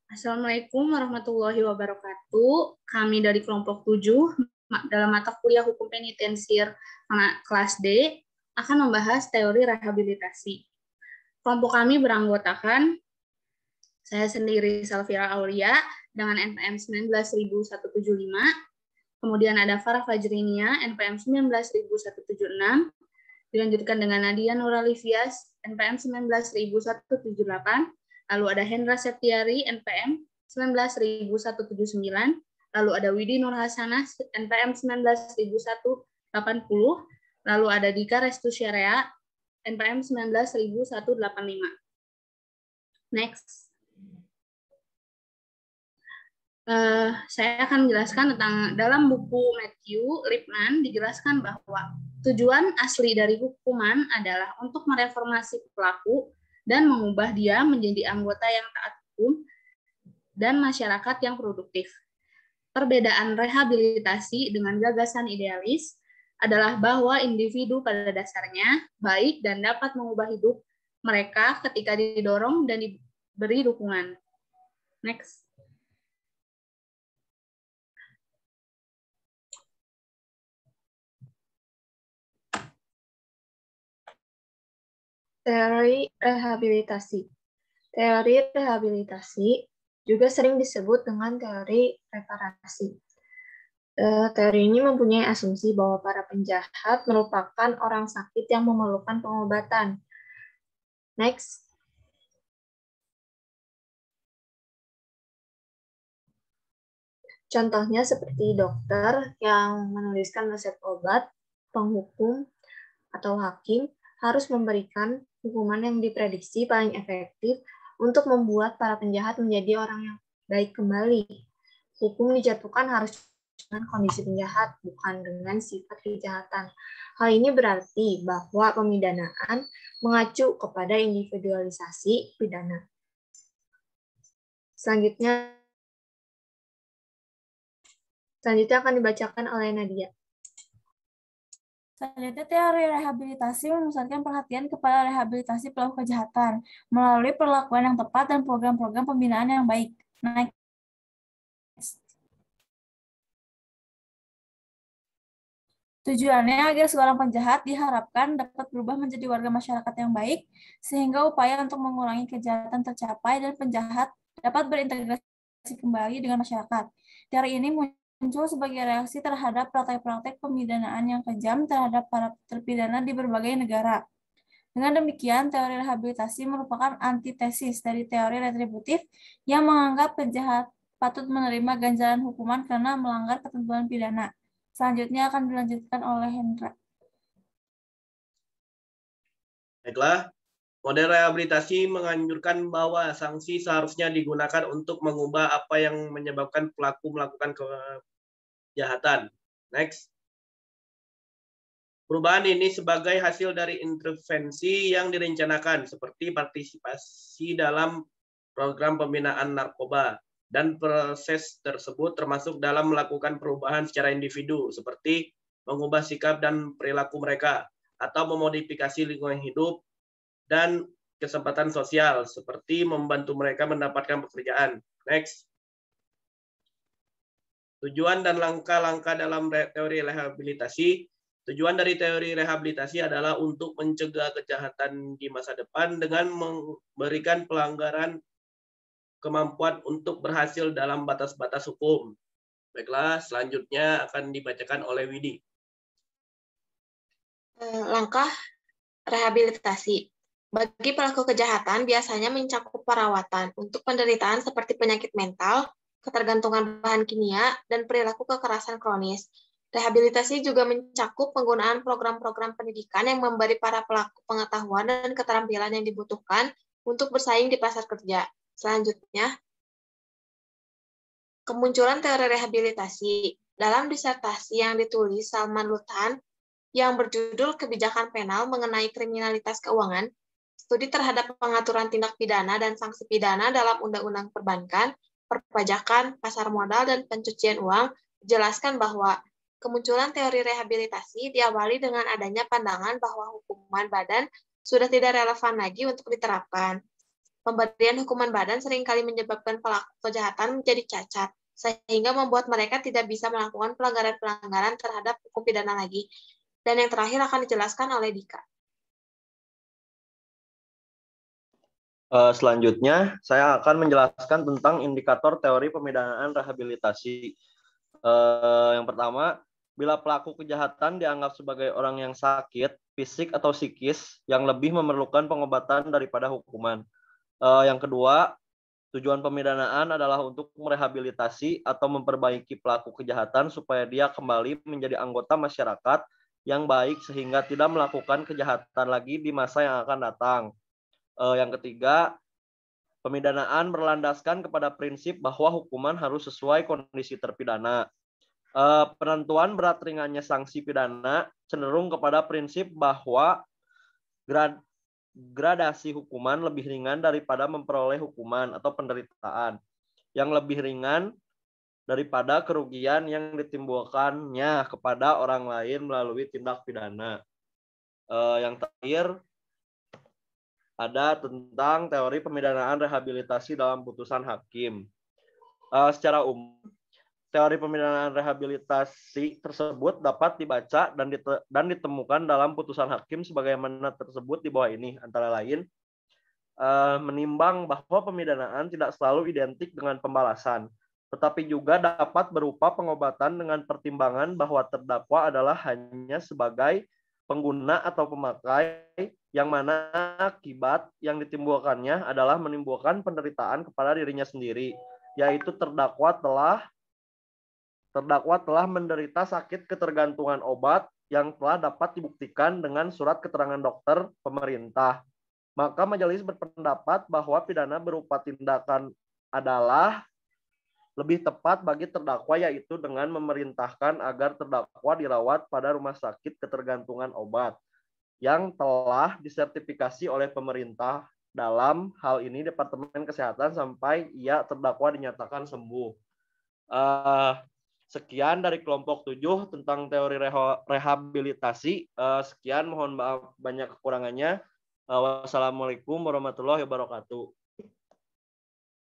Assalamualaikum warahmatullahi wabarakatuh. Kami dari kelompok 7 dalam mata kuliah Hukum Penitensir kelas D akan membahas teori rehabilitasi. Kelompok kami beranggotakan saya sendiri Salvira Aulia dengan NPM 19175, kemudian ada Farah Fajrinia NPM 19176, dilanjutkan dengan Nadia Nuralifias NPM 19178, lalu ada Hendra Septiari NPM 19179, lalu ada Widi Nurhasanah NPM 19180, lalu ada Dika Restu Syarea NPM 19185. Next. Saya akan menjelaskan tentang dalam buku Matthew Lipman dijelaskan bahwa tujuan asli dari hukuman adalah untuk mereformasi pelaku dan mengubah dia menjadi anggota yang taat hukum dan masyarakat yang produktif. Perbedaan rehabilitasi dengan gagasan idealis adalah bahwa individu pada dasarnya baik dan dapat mengubah hidup mereka ketika didorong dan diberi dukungan. Next. Teori rehabilitasi. Teori rehabilitasi juga sering disebut dengan teori reparasi. Teori ini mempunyai asumsi bahwa para penjahat merupakan orang sakit yang memerlukan pengobatan. Next. Contohnya seperti dokter yang menuliskan resep obat, penghukum, atau hakim harus memberikan hukuman yang diprediksi paling efektif untuk membuat para penjahat menjadi orang yang baik kembali. Hukum dijatuhkan harus dengan kondisi penjahat, bukan dengan sifat kejahatan. Hal ini berarti bahwa pemidanaan mengacu kepada individualisasi pidana. Selanjutnya akan dibacakan oleh Nadia. Selanjutnya, teori rehabilitasi memusatkan perhatian kepada rehabilitasi pelaku kejahatan melalui perlakuan yang tepat dan program-program pembinaan yang baik. Next. Tujuannya agar seorang penjahat diharapkan dapat berubah menjadi warga masyarakat yang baik, sehingga upaya untuk mengurangi kejahatan tercapai dan penjahat dapat berintegrasi kembali dengan masyarakat. Teori ini muncul sebagai reaksi terhadap praktek-praktek pemidanaan yang kejam terhadap para terpidana di berbagai negara. Dengan demikian, teori rehabilitasi merupakan antitesis dari teori retributif yang menganggap penjahat patut menerima ganjaran hukuman karena melanggar ketentuan pidana. Selanjutnya akan dilanjutkan oleh Hendra. Baiklah, model rehabilitasi menganjurkan bahwa sanksi seharusnya digunakan untuk mengubah apa yang menyebabkan pelaku melakukan kejahatan. Next. Perubahan ini sebagai hasil dari intervensi yang direncanakan, seperti partisipasi dalam program pembinaan narkoba, dan proses tersebut termasuk dalam melakukan perubahan secara individu, seperti mengubah sikap dan perilaku mereka, atau memodifikasi lingkungan hidup dan kesempatan sosial, seperti membantu mereka mendapatkan pekerjaan. Next. Tujuan dan langkah-langkah dalam teori rehabilitasi. Tujuan dari teori rehabilitasi adalah untuk mencegah kejahatan di masa depan dengan memberikan pelanggaran kemampuan untuk berhasil dalam batas-batas hukum. Baiklah, selanjutnya akan dibacakan oleh Widi. Langkah rehabilitasi. Bagi pelaku kejahatan biasanya mencakup perawatan untuk penderitaan seperti penyakit mental, ketergantungan bahan kimia, dan perilaku kekerasan kronis. Rehabilitasi juga mencakup penggunaan program-program pendidikan yang memberi para pelaku pengetahuan dan keterampilan yang dibutuhkan untuk bersaing di pasar kerja. Selanjutnya, kemunculan teori rehabilitasi. Dalam disertasi yang ditulis Salman Luthan yang berjudul Kebijakan Penal mengenai Kriminalitas Keuangan, studi terhadap pengaturan tindak pidana dan sanksi pidana dalam Undang-Undang Perbankan, Perpajakan, Pasar Modal, dan Pencucian Uang, dijelaskan bahwa kemunculan teori rehabilitasi diawali dengan adanya pandangan bahwa hukuman badan sudah tidak relevan lagi untuk diterapkan. Pemberian hukuman badan seringkali menyebabkan pelaku kejahatan menjadi cacat, sehingga membuat mereka tidak bisa melakukan pelanggaran-pelanggaran terhadap hukum pidana lagi. Dan yang terakhir akan dijelaskan oleh Dika. Selanjutnya, saya akan menjelaskan tentang indikator teori pemidanaan rehabilitasi. Yang pertama, bila pelaku kejahatan dianggap sebagai orang yang sakit, fisik atau psikis, yang lebih memerlukan pengobatan daripada hukuman. Yang kedua, tujuan pemidanaan adalah untuk merehabilitasi atau memperbaiki pelaku kejahatan supaya dia kembali menjadi anggota masyarakat yang baik sehingga tidak melakukan kejahatan lagi di masa yang akan datang. Yang ketiga, pemidanaan berlandaskan kepada prinsip bahwa hukuman harus sesuai kondisi terpidana. Penentuan berat ringannya sanksi pidana cenderung kepada prinsip bahwa gradasi hukuman lebih ringan daripada memperoleh hukuman atau penderitaan yang lebih ringan daripada kerugian yang ditimbulkannya kepada orang lain melalui tindak pidana. Yang terakhir ada tentang teori pemidanaan rehabilitasi dalam putusan hakim. Secara umum, teori pemidanaan rehabilitasi tersebut dapat dibaca dan ditemukan dalam putusan hakim sebagaimana tersebut di bawah ini, antara lain menimbang bahwa pemidanaan tidak selalu identik dengan pembalasan, tetapi juga dapat berupa pengobatan dengan pertimbangan bahwa terdakwa adalah hanya sebagai pengguna atau pemakai, yang mana akibat yang ditimbulkannya adalah menimbulkan penderitaan kepada dirinya sendiri, yaitu terdakwa telah menderita sakit ketergantungan obat yang telah dapat dibuktikan dengan surat keterangan dokter pemerintah. Maka majelis berpendapat bahwa pidana berupa tindakan adalah lebih tepat bagi terdakwa, yaitu dengan memerintahkan agar terdakwa dirawat pada rumah sakit ketergantungan obat yang telah disertifikasi oleh pemerintah, dalam hal ini Departemen Kesehatan, sampai ia terdakwa dinyatakan sembuh. Sekian dari kelompok 7 tentang teori rehabilitasi. Sekian, mohon maaf banyak kekurangannya. Wassalamualaikum warahmatullahi wabarakatuh.